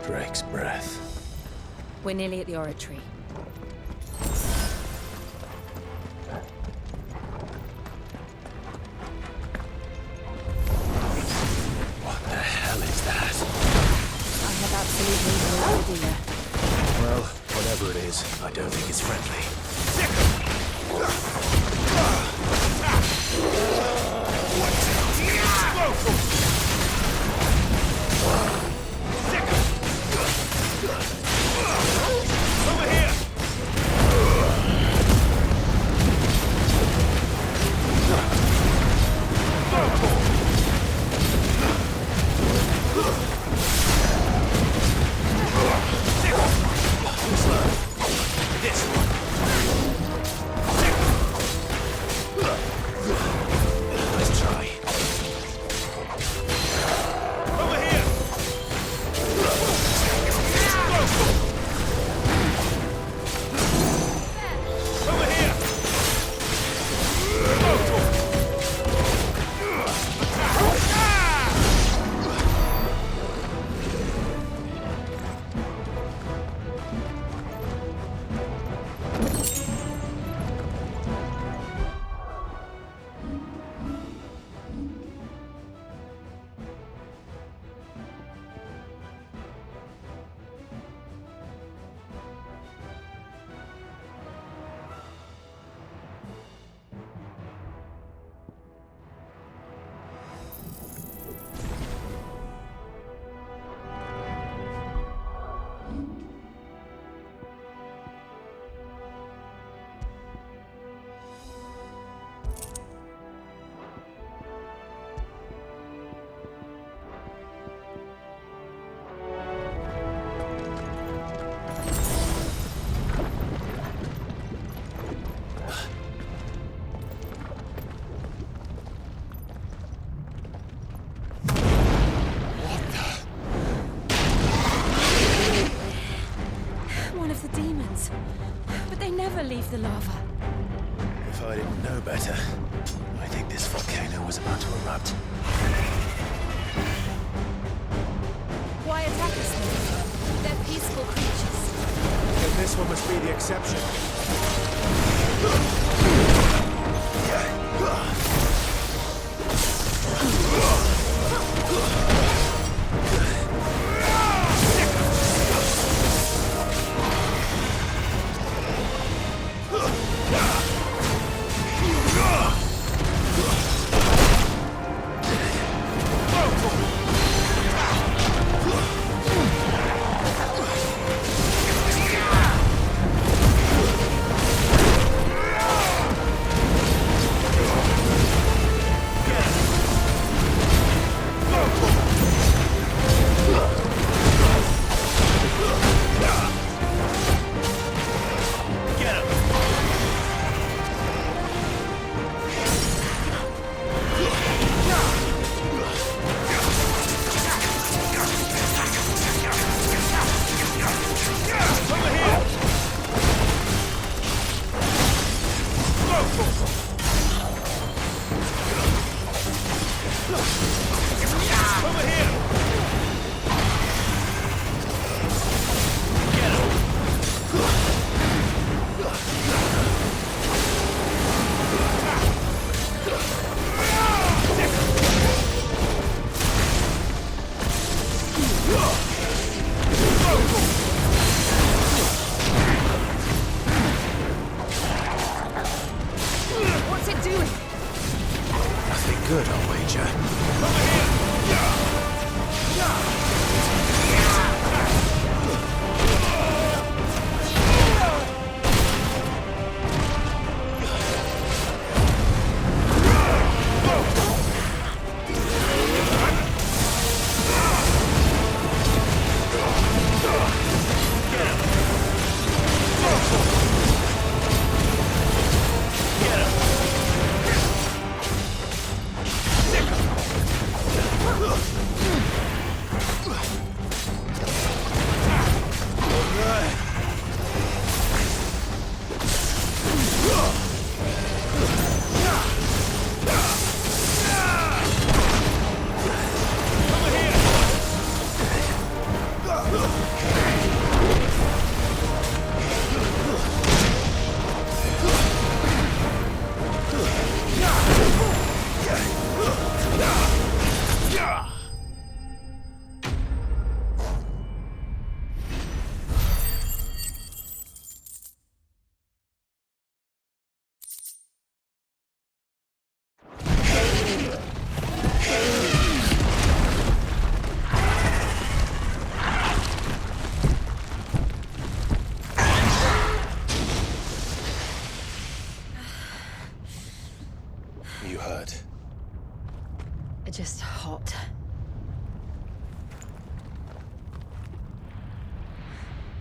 Drake's breath. We're nearly at the oratory. What the hell is that? I have absolutely no idea. Well, whatever it is, I don't think it's friendly. Over here! This one. Let's try. Over here! Over here! One of the demons. But they never leave the lava. If I didn't know better, I think this volcano was about to erupt. Why attack us then? They're peaceful creatures. And this one must be the exception. What's it doing? Nothing good, I'll wager.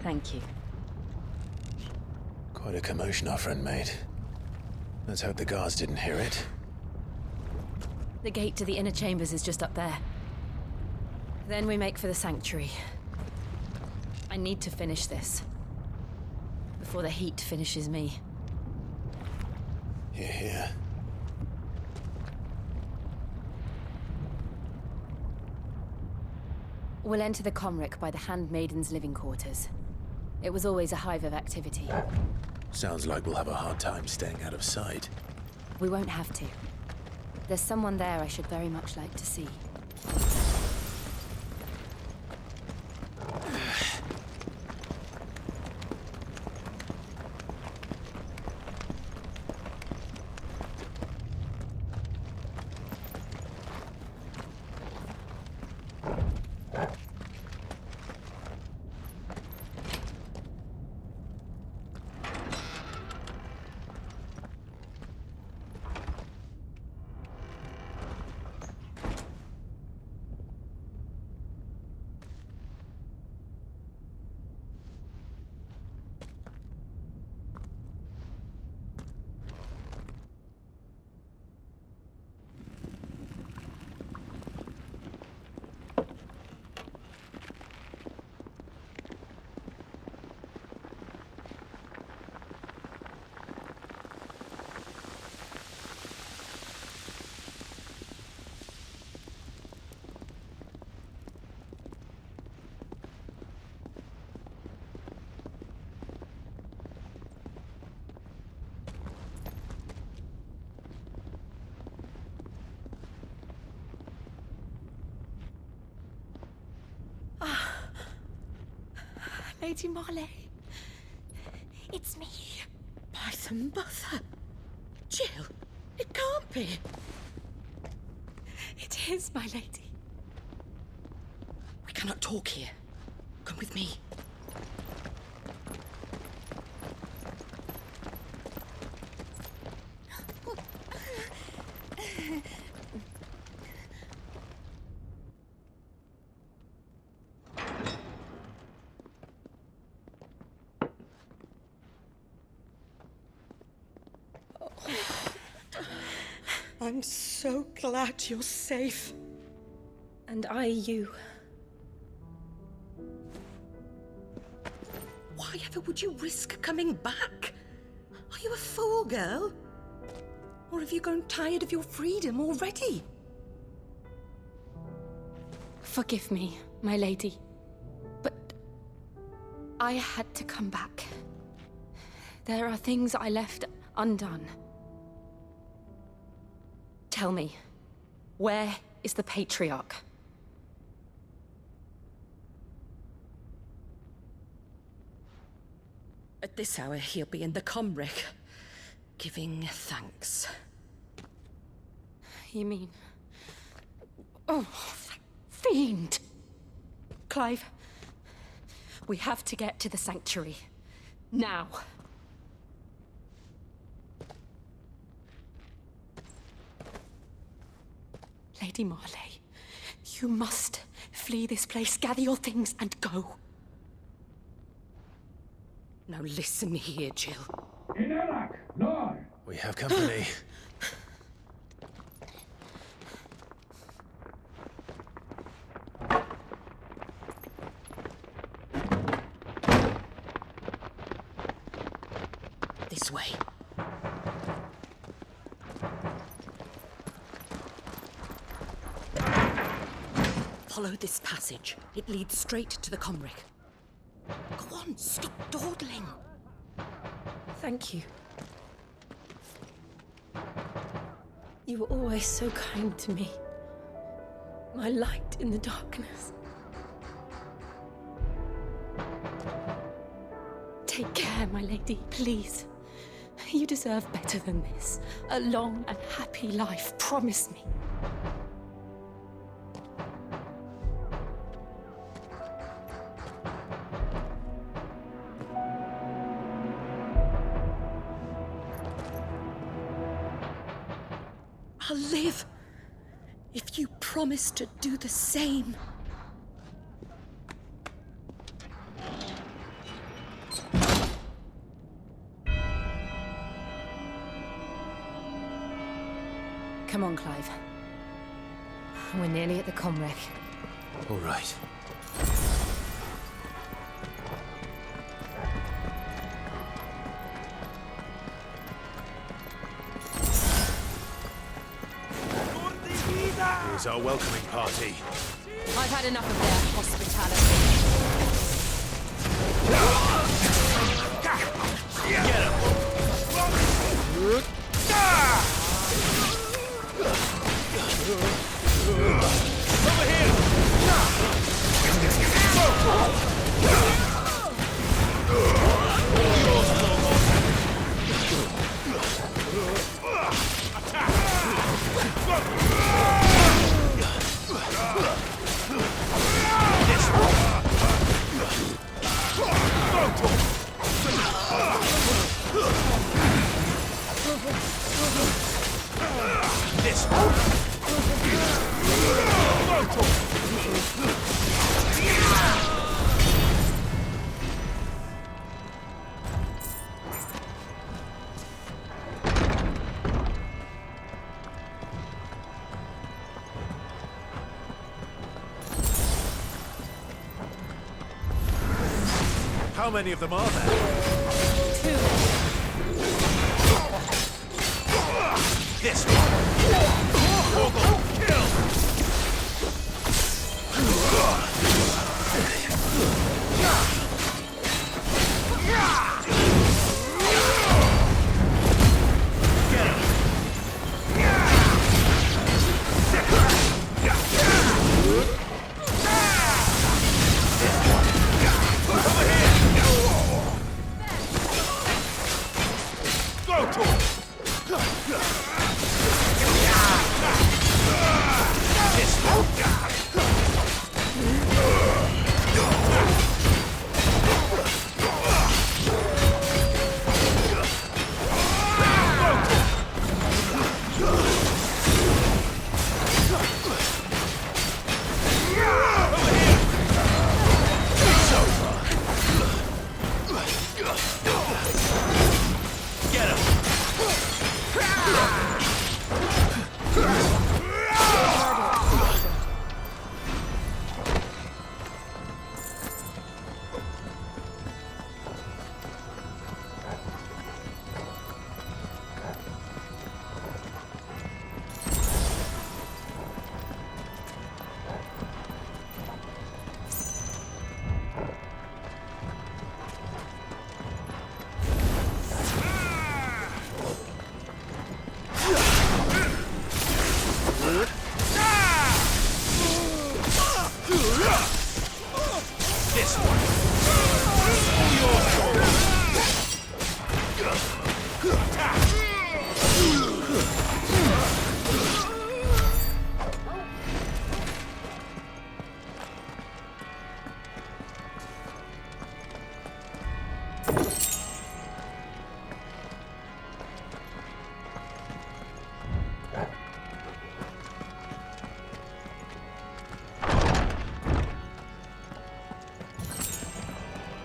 Thank you. Quite a commotion our friend made. Let's hope the guards didn't hear it. The gate to the inner chambers is just up there. Then we make for the sanctuary. I need to finish this. Before the heat finishes me. Hear, hear. We'll enter the Comric by the Handmaiden's living quarters. It was always a hive of activity. Sounds like we'll have a hard time staying out of sight. We won't have to. There's someone there I should very much like to see. Lady Marley. It's me. By the mother. Jill, it can't be. It is, my lady. We cannot talk here. Come with me. I'm so glad you're safe. And I you. Why ever would you risk coming back? Are you a fool, girl? Or have you grown tired of your freedom already? Forgive me, my lady. But I had to come back. There are things I left undone. Tell me, where is the Patriarch? At this hour, he'll be in the Comric, giving thanks. You mean... Oh, that fiend! Clive, we have to get to the sanctuary. Now. Lady Marley, you must flee this place, gather your things, and go. Now listen here, Jill. We have company. This way. Follow this passage. It leads straight to the Comric. Go on, stop dawdling. Thank you. You were always so kind to me. My light in the darkness. Take care, my lady, please. You deserve better than this. A long and happy life, promise me. I'll live if you promise to do the same. Come on, Clive. We're nearly at the comwreck. All right. Here's our welcoming party. I've had enough of their hospitality. Get him! Over here! How many of them are there? This one! Orgle, kill!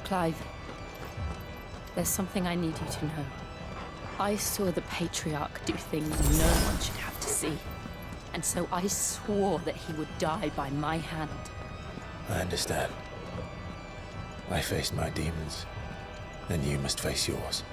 Clive, there's something I need you to know. I saw the Patriarch do things no one should have to see. And so I swore that he would die by my hand. I understand. I faced my demons, and you must face yours.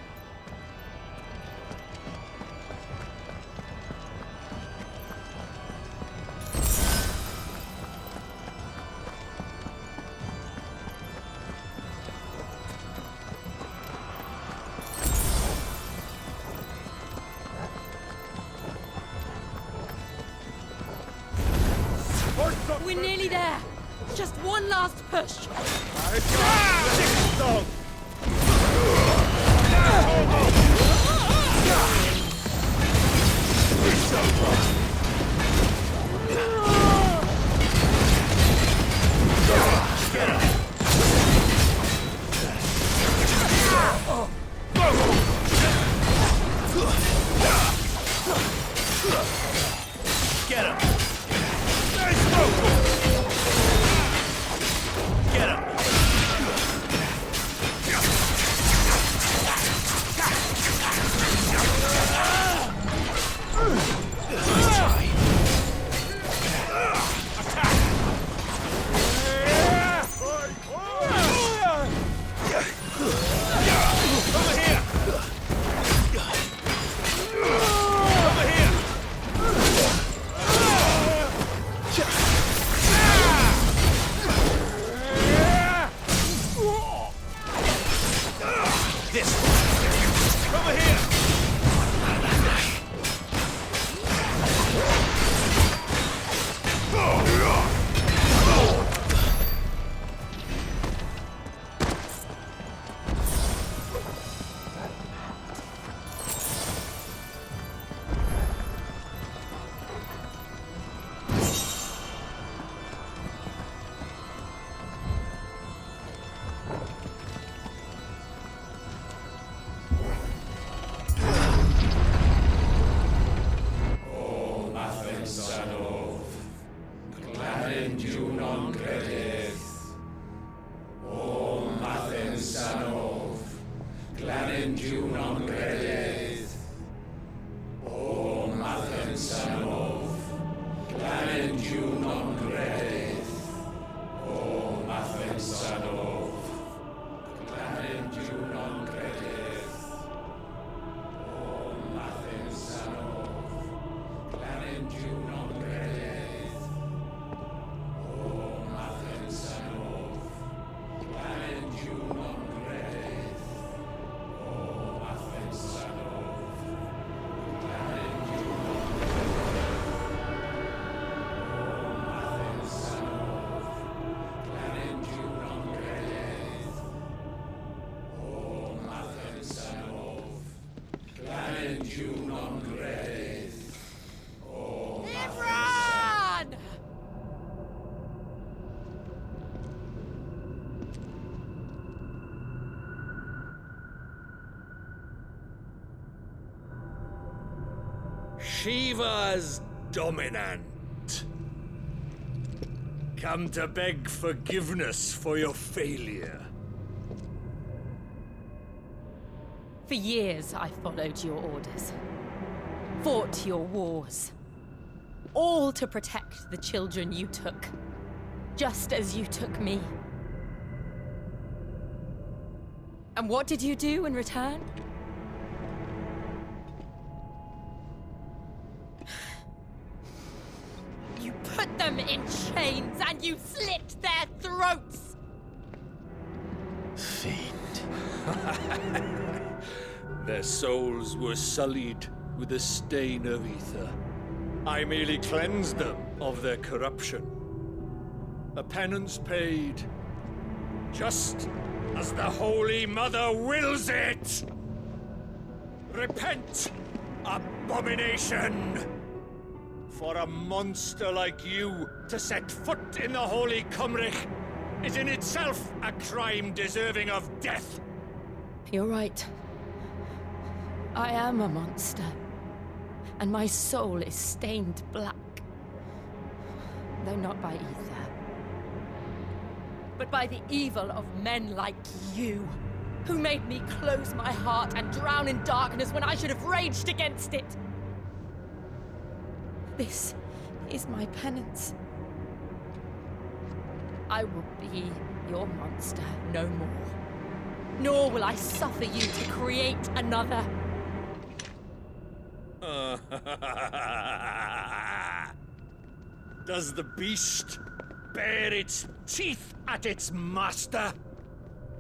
We're nearly there! Just one last push! Get him! Nice smoke! Get him! Nice try. Shiva's dominant. Come to beg forgiveness for your failure. For years, I followed your orders. Fought your wars. All to protect the children you took. Just as you took me. And what did you do in return? You put them in chains and you slit their throats! Fiend. Their souls were sullied with the stain of ether. I merely cleansed them of their corruption. A penance paid, just as the Holy Mother wills it! Repent, abomination! For a monster like you to set foot in the Holy Cymric is in itself a crime deserving of death! You're right. I am a monster. And my soul is stained black. Though not by ether. But by the evil of men like you, who made me close my heart and drown in darkness when I should have raged against it. This is my penance. I will be your monster no more. Nor will I suffer you to create another. Does the beast bare its teeth at its master?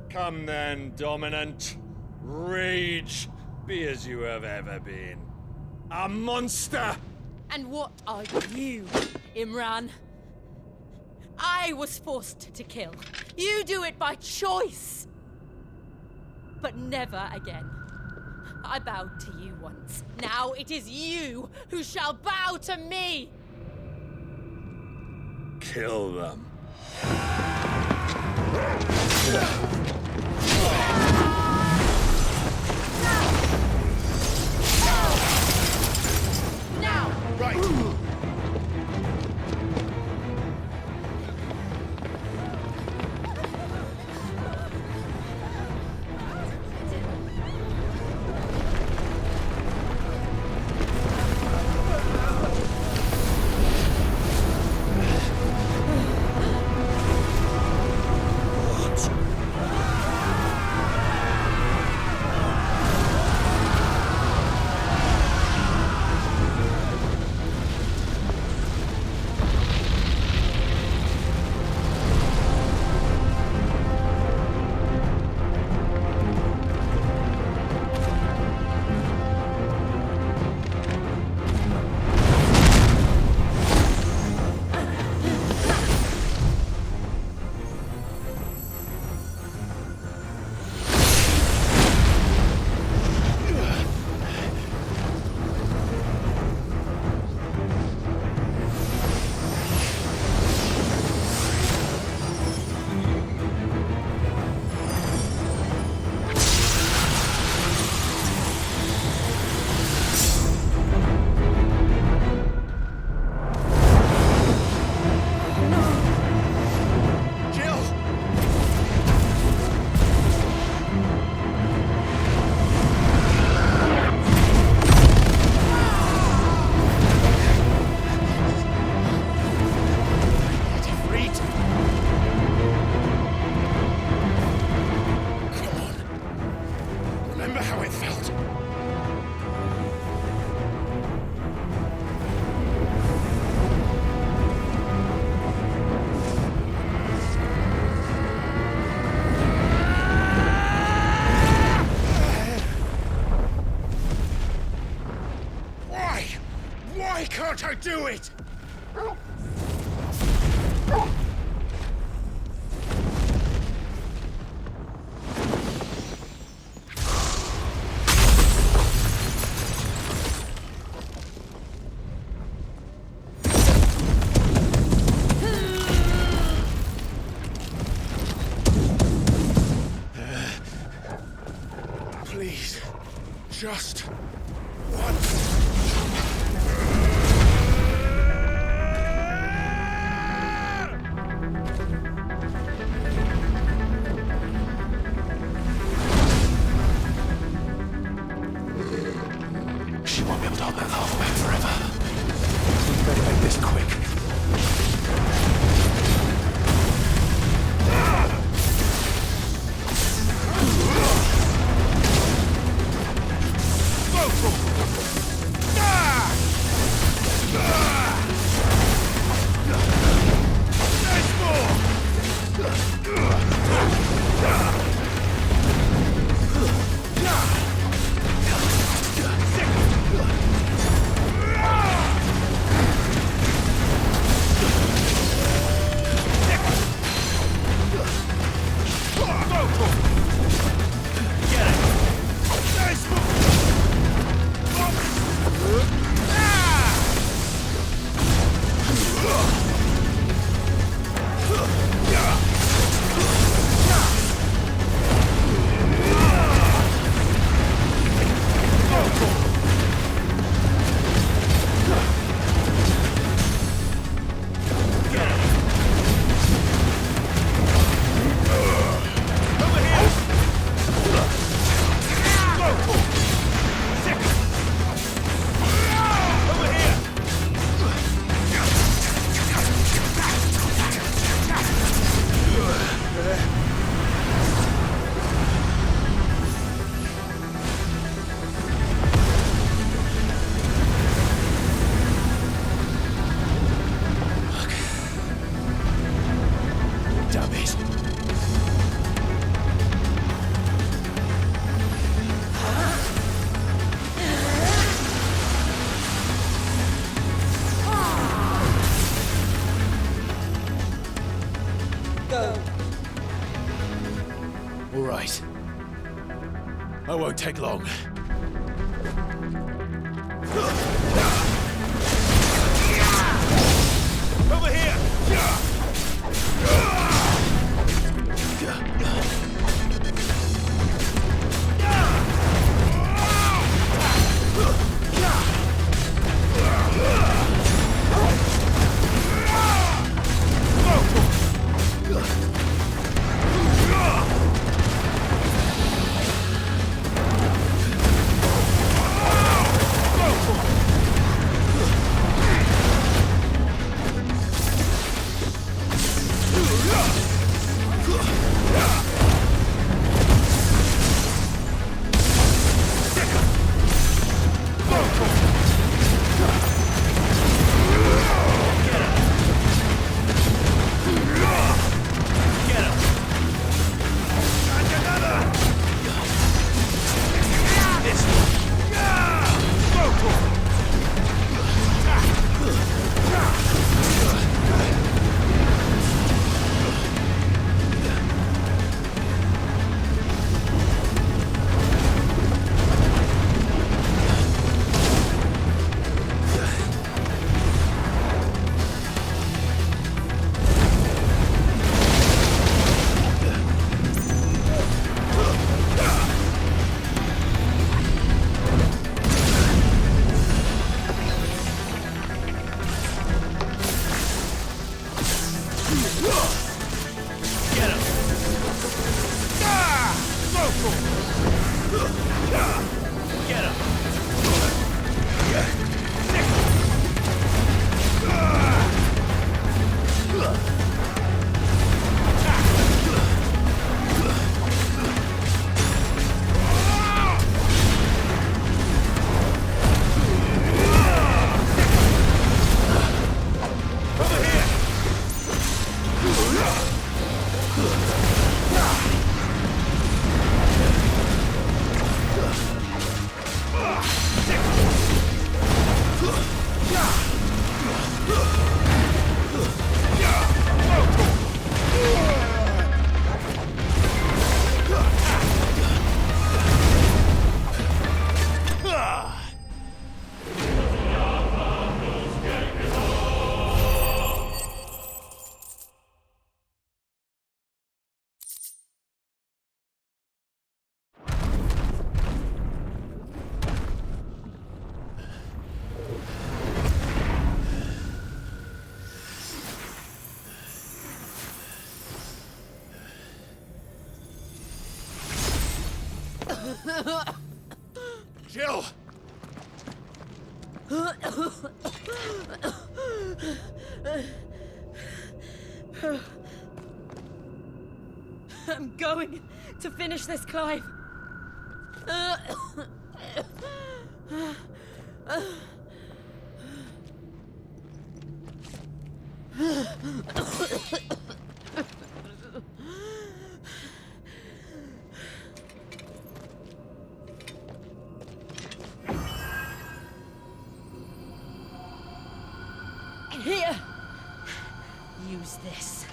Come then, dominant. Rage, be as you have ever been. A monster! And what are you, Imran? I was forced to kill. You do it by choice. But never again. I bowed to you once. Now it is you who shall bow to me! Kill them. Now! Right! do it! Please, just once. She won't be able to hold that halfway forever. We better make this quick. All right. I won't take long. Over here! Jill! I'm going to finish this, Clive. Here. Use this.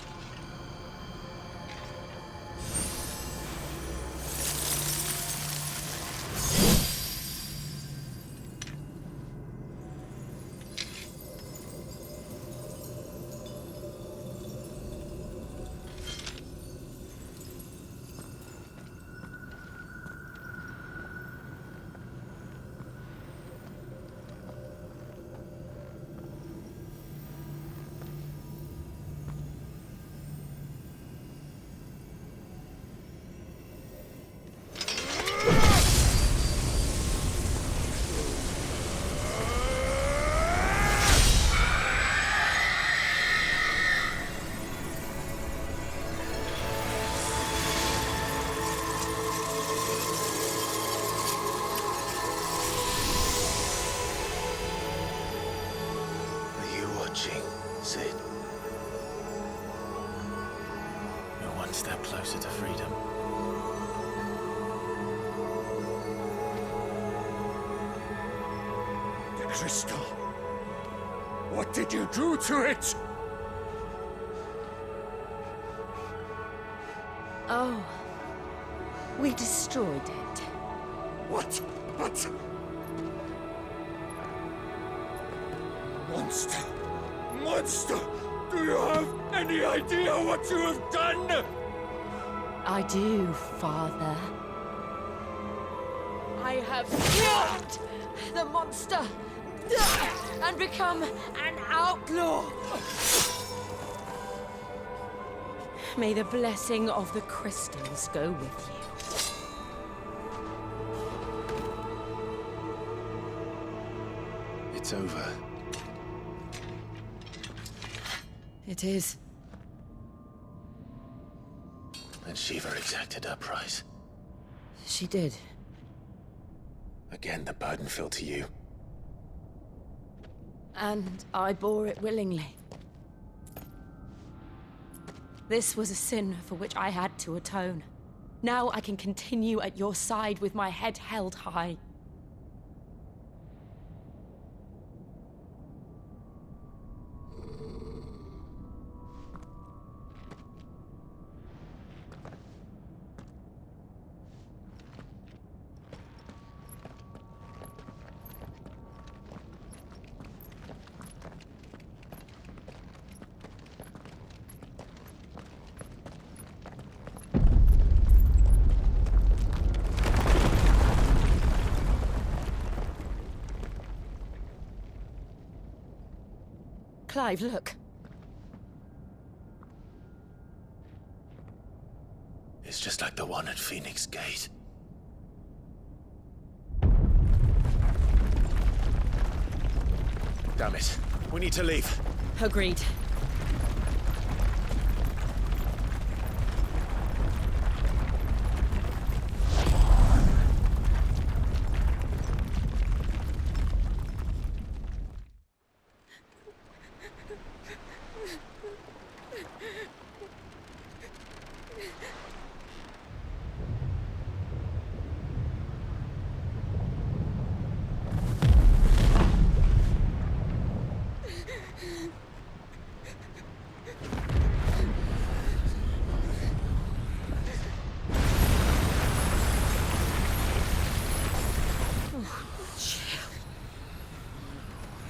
Sid. You're one step closer to freedom. The crystal. What did you do to it? Oh. We destroyed it. What? But... Monster! Monster! Do you have any idea what you have done? I do, Father. I have killed the monster and become an outlaw. May the blessing of the crystals go with you. It's over. It is. And Shiva exacted her price. She did. Again, the burden fell to you. And I bore it willingly. This was a sin for which I had to atone. Now I can continue at your side with my head held high. Clive, look. It's just like the one at Phoenix Gate. Damn it. We need to leave. Agreed.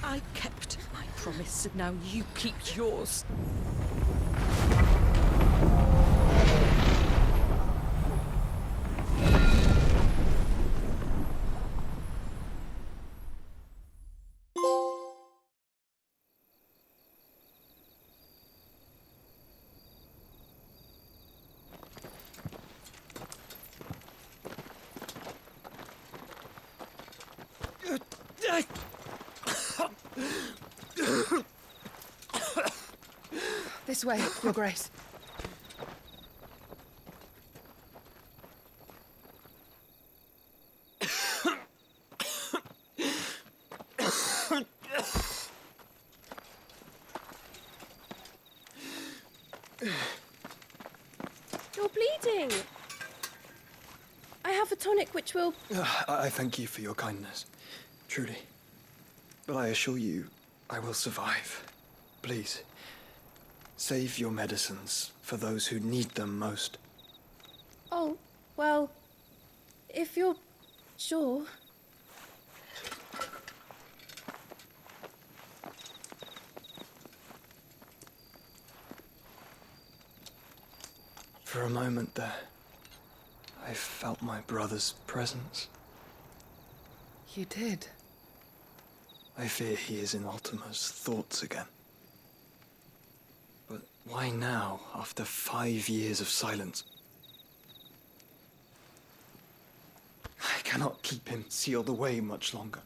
I kept my promise, and now you keep yours. This way, Your Grace. You're bleeding. I have a tonic which will... I thank you for your kindness, truly. But I assure you, I will survive. Please, save your medicines for those who need them most. Oh, well, if you're sure... For a moment there, I felt my brother's presence. You did? I fear he is in Ultima's thoughts again. But why now, after 5 years of silence? I cannot keep him sealed away much longer.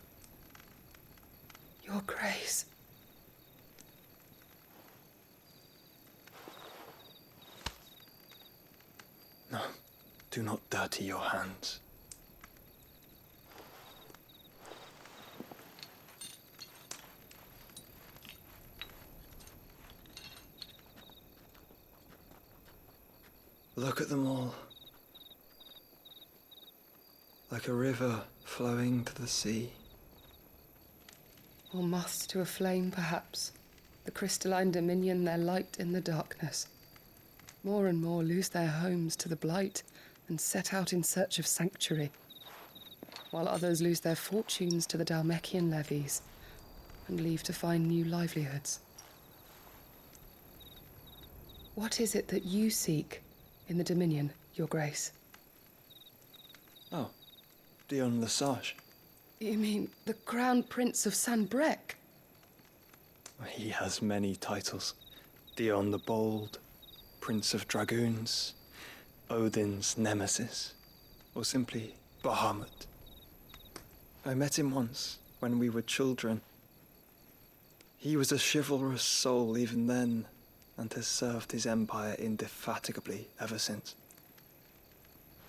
Your Grace. No, do not dirty your hands. Look at them all. Like a river flowing to the sea. Or moths to a flame, perhaps. The crystalline dominion their light in the darkness. More and more lose their homes to the blight and set out in search of sanctuary, while others lose their fortunes to the Dhalmekian levies and leave to find new livelihoods. What is it that you seek in the Dominion, Your Grace? Oh, Dion Lesage. You mean the Crown Prince of Sanbrec? He has many titles. Dion the Bold, Prince of Dragoons, Odin's Nemesis, or simply Bahamut. I met him once, when we were children. He was a chivalrous soul even then, and has served his empire indefatigably ever since.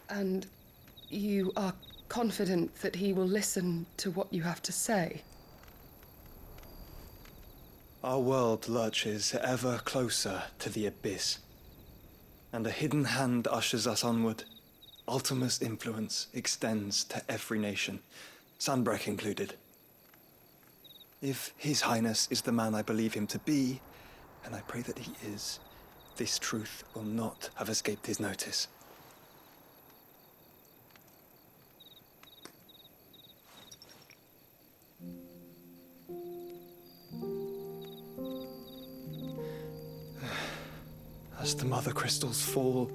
And you are confident that he will listen to what you have to say? Our world lurches ever closer to the abyss, and a hidden hand ushers us onward. Ultima's influence extends to every nation, Sanbrec included. If His Highness is the man I believe him to be, and I pray that he is, this truth will not have escaped his notice. As the mother crystals fall,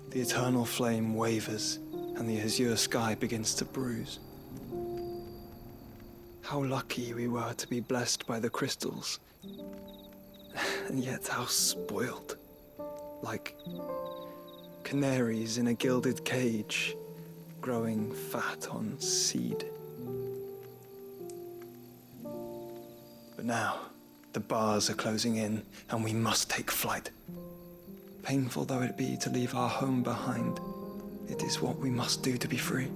the eternal flame wavers, and the azure sky begins to bruise. How lucky we were to be blessed by the crystals, and yet how spoiled. Like canaries in a gilded cage, growing fat on seed. But now, the bars are closing in, and we must take flight. Painful though it be to leave our home behind, it is what we must do to be free.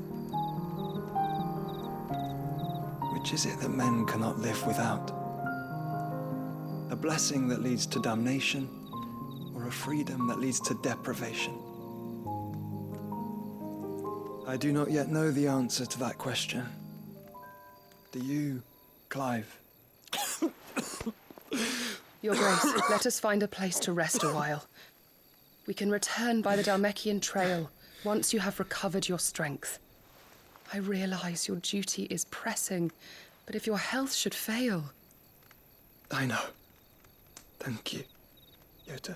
Which is it that men cannot live without? A blessing that leads to damnation, or a freedom that leads to deprivation? I do not yet know the answer to that question. Do you, Clive? Your Grace, let us find a place to rest a while. We can return by the Dhalmekian trail once you have recovered your strength. I realize your duty is pressing, but if your health should fail... I know. Thank you, Yote.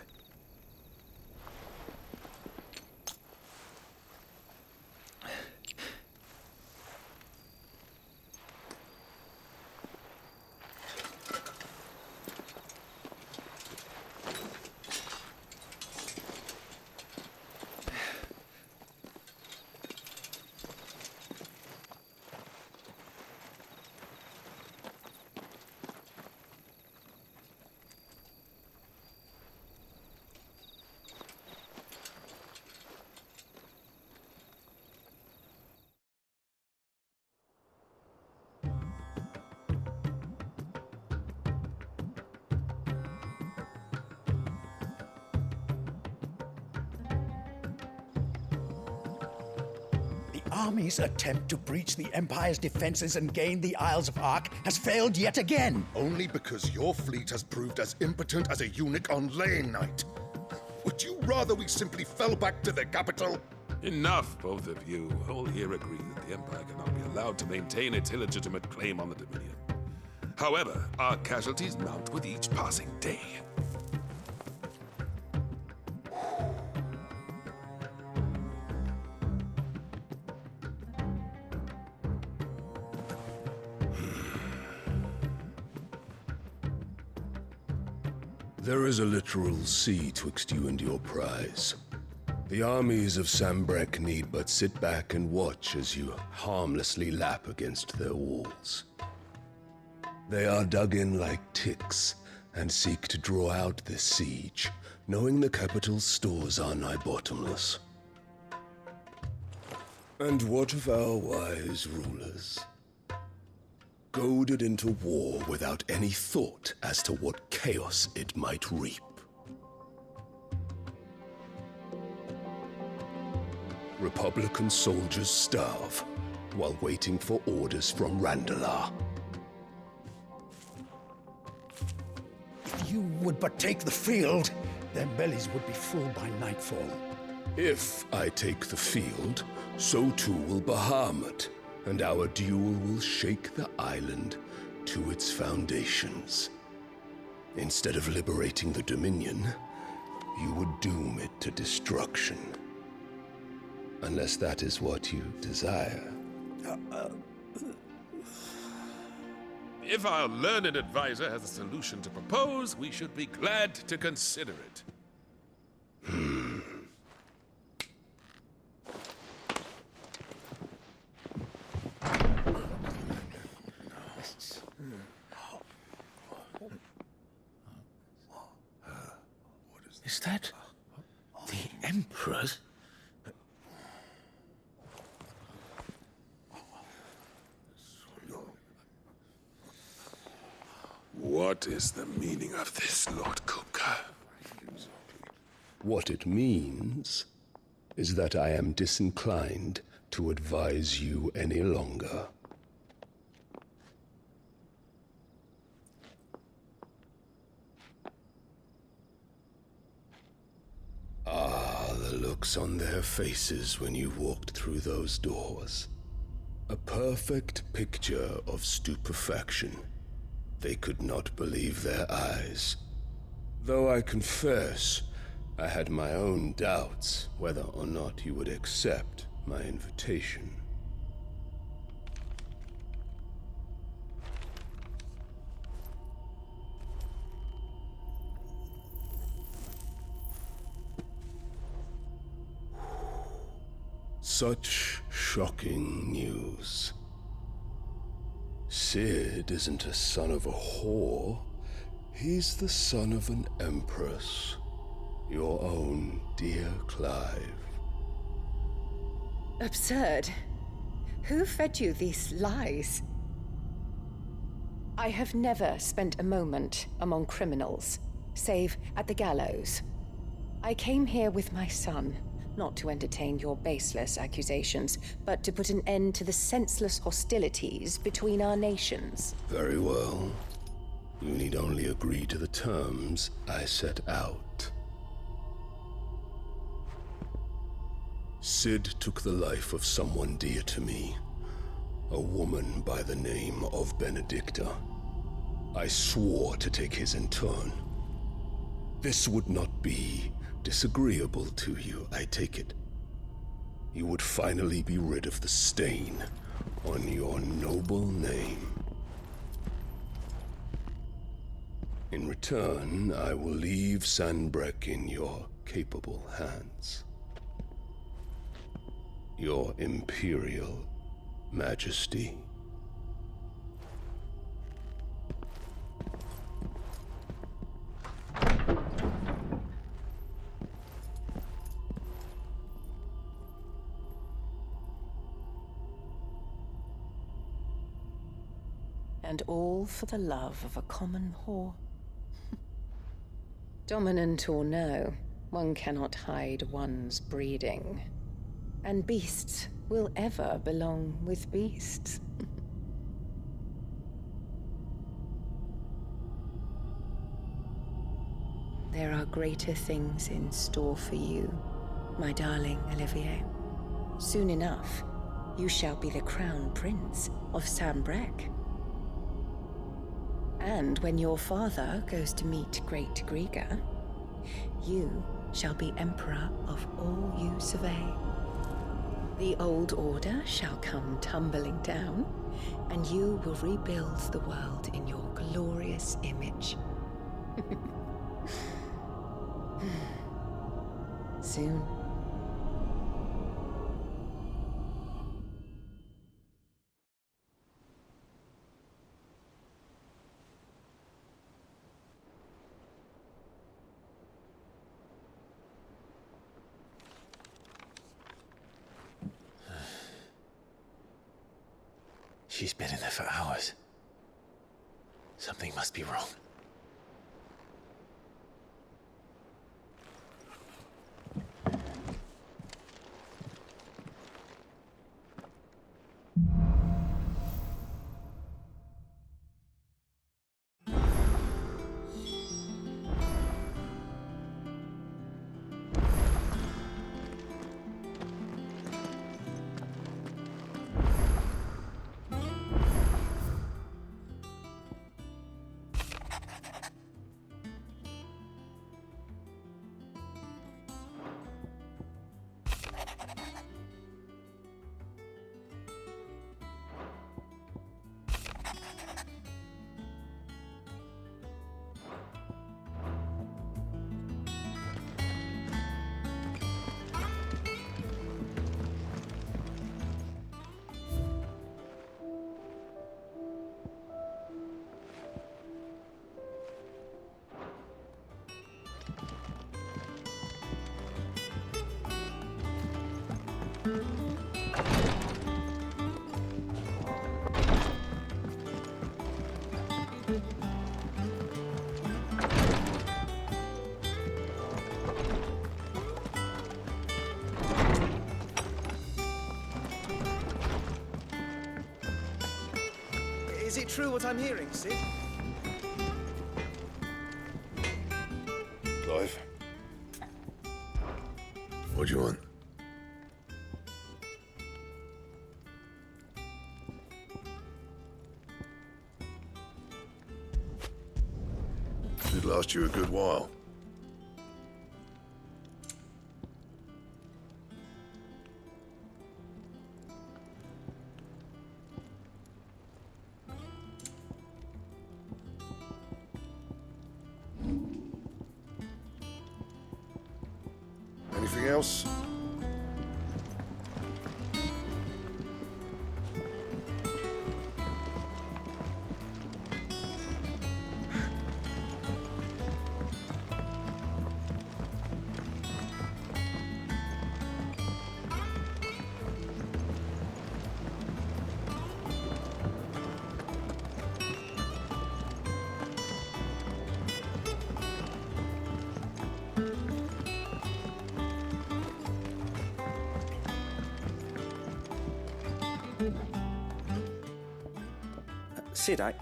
army's attempt to breach the Empire's defenses and gain the Isles of Ark has failed yet again. Only because your fleet has proved as impotent as a eunuch on laying night. Would you rather we simply fell back to the capital? Enough, both of you. All here agree that the Empire cannot be allowed to maintain its illegitimate claim on the Dominion. However, our casualties mount with each passing day. There is a literal sea twixt you and your prize. The armies of Sambrek need but sit back and watch as you harmlessly lap against their walls. They are dug in like ticks and seek to draw out this siege, knowing the capital's stores are nigh bottomless. And what of our wise rulers? Goaded into war without any thought as to what chaos it might reap. Republican soldiers starve while waiting for orders from Randalar. If you would but take the field, their bellies would be full by nightfall. If I take the field, so too will Bahamut, and our duel will shake the island to its foundations. Instead of liberating the Dominion, you would doom it to destruction. Unless that is what you desire. If our learned advisor has a solution to propose, we should be glad to consider it. Is that the Emperor's? What is the meaning of this, Lord Kupka? What it means is that I am disinclined to advise you any longer. Ah, the looks on their faces when you walked through those doors. A perfect picture of stupefaction. They could not believe their eyes. Though I confess, I had my own doubts whether or not you would accept my invitation. Such shocking news. Sid isn't a son of a whore. He's the son of an empress. Your own dear Clive. Absurd. Who fed you these lies? I have never spent a moment among criminals, save at the gallows. I came here with my son, not to entertain your baseless accusations, but to put an end to the senseless hostilities between our nations. Very well. You need only agree to the terms I set out. Sid took the life of someone dear to me, a woman by the name of Benedicta. I swore to take his in turn. This would not be disagreeable to you, I take it. You would finally be rid of the stain on your noble name. In return, I will leave Sanbrek in your capable hands. Your Imperial Majesty. And all for the love of a common whore. Dominant or no, one cannot hide one's breeding. And beasts will ever belong with beasts. There are greater things in store for you, my darling Olivier. Soon enough, you shall be the crown prince of Sambrec. And when your father goes to meet Great Griga, you shall be emperor of all you survey. The old order shall come tumbling down, and you will rebuild the world in your glorious image. Soon. She's been in there for hours. Something must be wrong. Is it true what I'm hearing, Sid? Clive? What do you want? It'd last you a good while. Anything else? Sid, I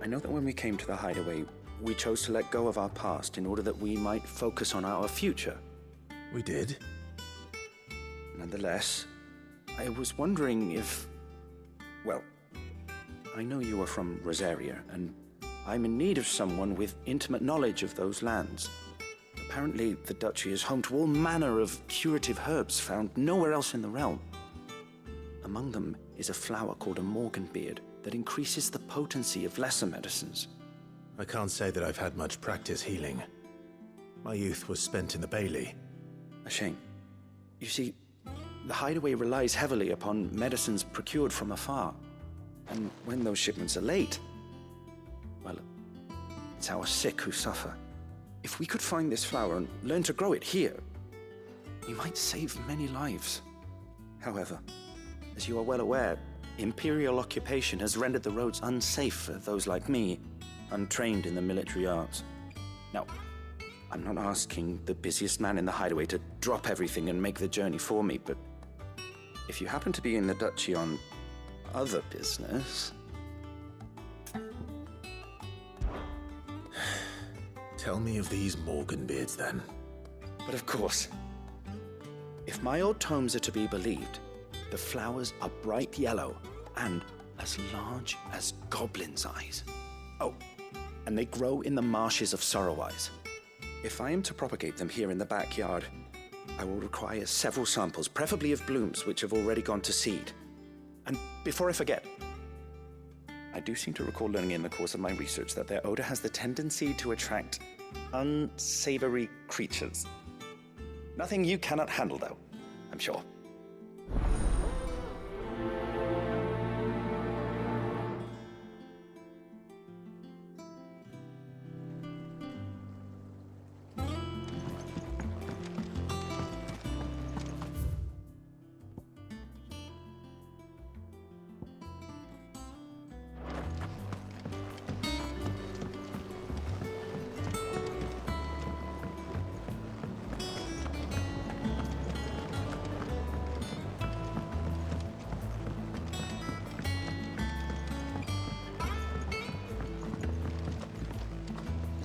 know that when we came to the hideaway, we chose to let go of our past in order that we might focus on our future. We did? Nonetheless, I was wondering if... Well, I know you are from Rosaria, and I'm in need of someone with intimate knowledge of those lands. Apparently, the duchy is home to all manner of curative herbs found nowhere else in the realm. Among them is a flower called a morganbeard that increases the potency of lesser medicines. I can't say that I've had much practice healing. My youth was spent in the Bailey. A shame. You see, the hideaway relies heavily upon medicines procured from afar. And when those shipments are late, well, it's our sick who suffer. If we could find this flower and learn to grow it here, we might save many lives. However, as you are well aware, Imperial occupation has rendered the roads unsafe for those like me, untrained in the military arts. Now, I'm not asking the busiest man in the hideaway to drop everything and make the journey for me, but if you happen to be in the duchy on other business... Tell me of these Morganbeards, then. But of course, if my old tomes are to be believed, the flowers are bright yellow and as large as goblins' eyes. Oh, and they grow in the marshes of Sorrowise. If I am to propagate them here in the backyard, I will require several samples, preferably of blooms which have already gone to seed. And before I forget, I do seem to recall learning in the course of my research that their odor has the tendency to attract unsavory creatures. Nothing you cannot handle, though, I'm sure.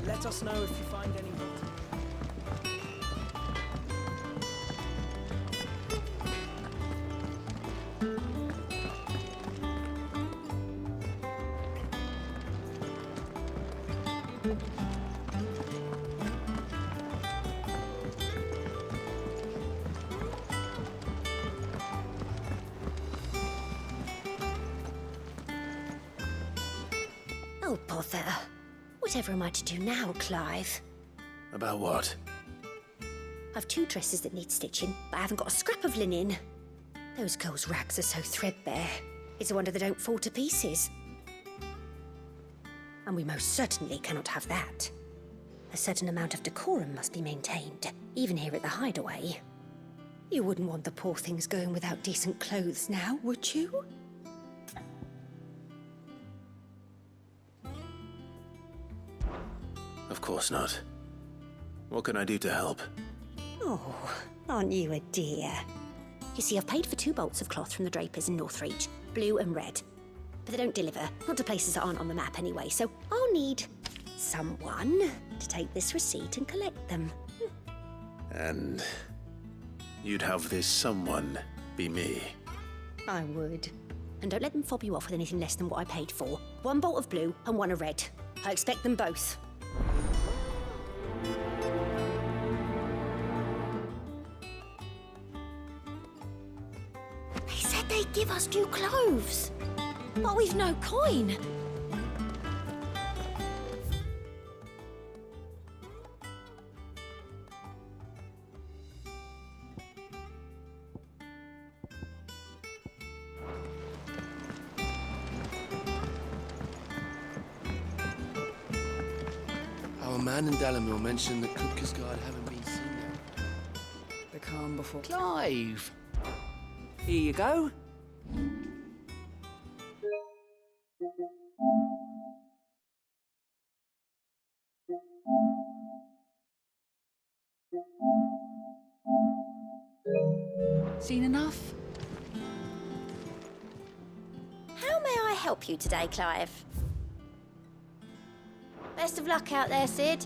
Let us know if you find any water. Oh, bother. Whatever am I to do now, Clive? About what? I've 2 dresses that need stitching, but I haven't got a scrap of linen. Those girls' rags are so threadbare. It's a wonder they don't fall to pieces. And we most certainly cannot have that. A certain amount of decorum must be maintained, even here at the Hideaway. You wouldn't want the poor things going without decent clothes now, would you? Of course not. What can I do to help? Oh, aren't you a dear? You see, I've paid for 2 bolts of cloth from the drapers in Northreach, blue and red. But they don't deliver, not to places that aren't on the map anyway, so I'll need someone to take this receipt and collect them. And you'd have this someone be me? I would. And don't let them fob you off with anything less than what I paid for. 1 bolt of blue and 1 of red. I expect them both. They said they'd give us new clothes. But we've no coin. Our man in Dalamil mentioned that Kupka's guard haven't been seen yet. The calm before... Clive! Here you go. Seen enough? How may I help you today, Clive? Best of luck out there, Sid.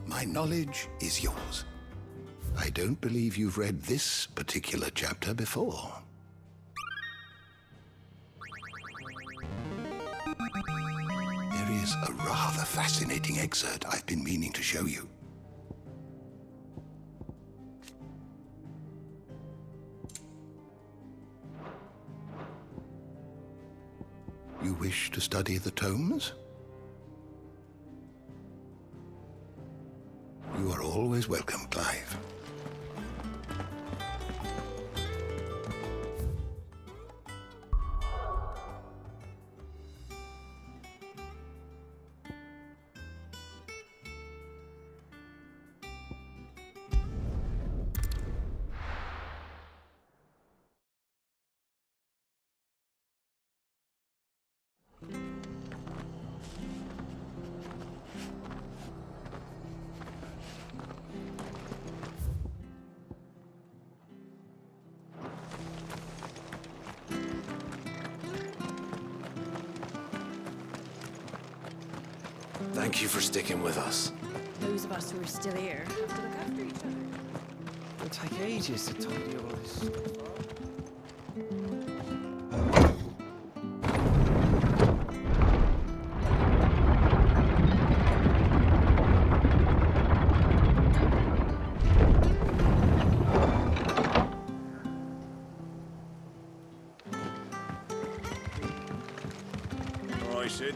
My knowledge is yours. I don't believe you've read this particular chapter before. There is a rather fascinating excerpt I've been meaning to show you. You wish to study the tomes? You are always welcome, Clive. Thank you for sticking with us. Those of us who are still here have to look after each other. It'll take ages to tidy all this stuff up. All right, Sid.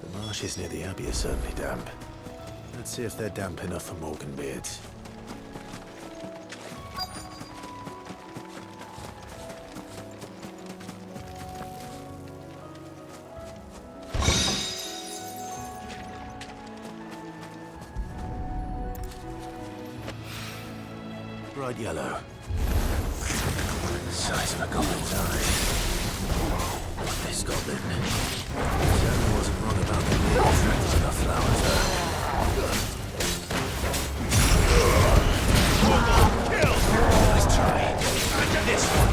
The marshes near the Abbey are certainly damp. Let's see if they're damp enough for Morganbeards. Bright yellow. The size of a goblin's eye. This goblin certainly wasn't wrong about the being attracted to the flowers there. Nice try. And this one.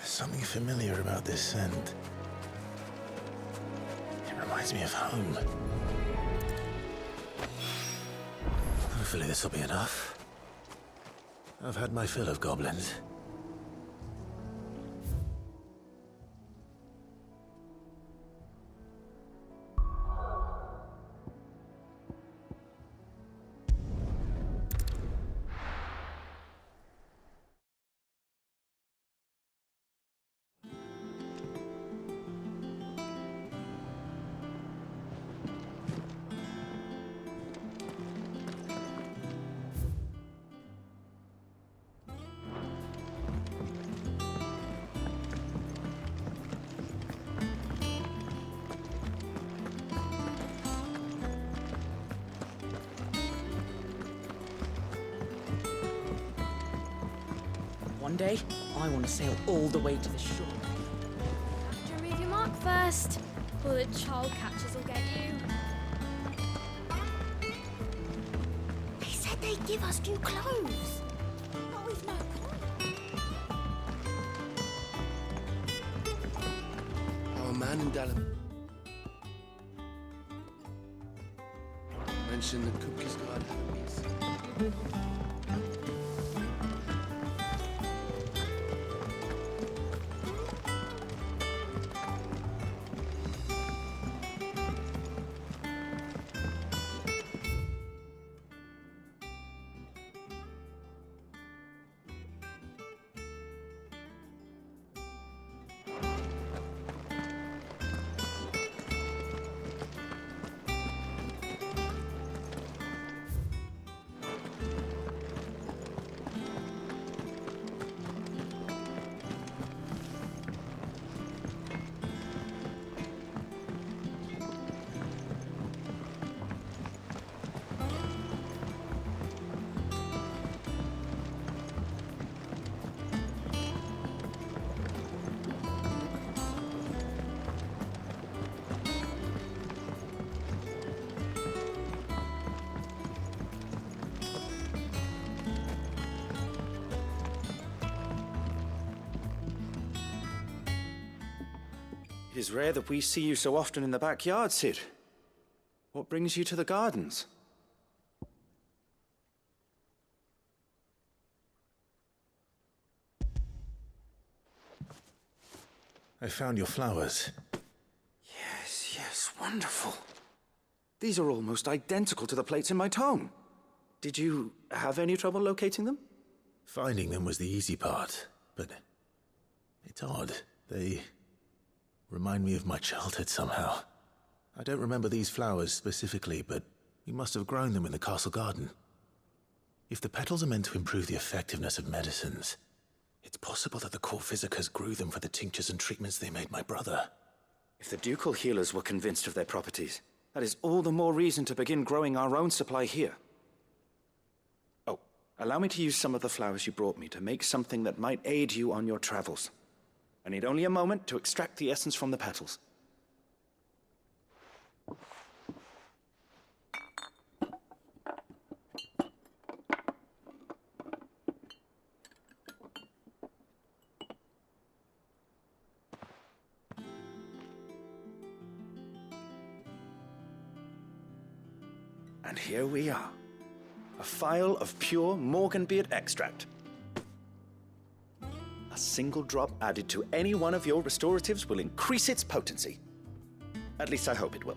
Something familiar about this scent. It reminds me of home. Hopefully this will be enough. I've had my fill of goblins. One day, I want to sail all the way to the shore. After read your first, or the child catchers will get you. They said they'd give us new clothes. But we've no point. Our man in Dallam mentioned the cookies God haven't been seen. It is rare that we see you so often in the backyard, Sid. What brings you to the gardens? I found your flowers. Yes, wonderful. These are almost identical to the plates in my tome. Did you have any trouble locating them? Finding them was the easy part, but it's odd. They remind me of my childhood somehow. I don't remember these flowers specifically, but we must have grown them in the castle garden. If the petals are meant to improve the effectiveness of medicines, it's possible that the court physicers grew them for the tinctures and treatments they made my brother. If the ducal healers were convinced of their properties, that is all the more reason to begin growing our own supply here. Oh, allow me to use some of the flowers you brought me to make something that might aid you on your travels. I need only a moment to extract the essence from the petals. And here we are. A phial of pure Morganbeard extract. A single drop added to any one of your restoratives will increase its potency. At least I hope it will.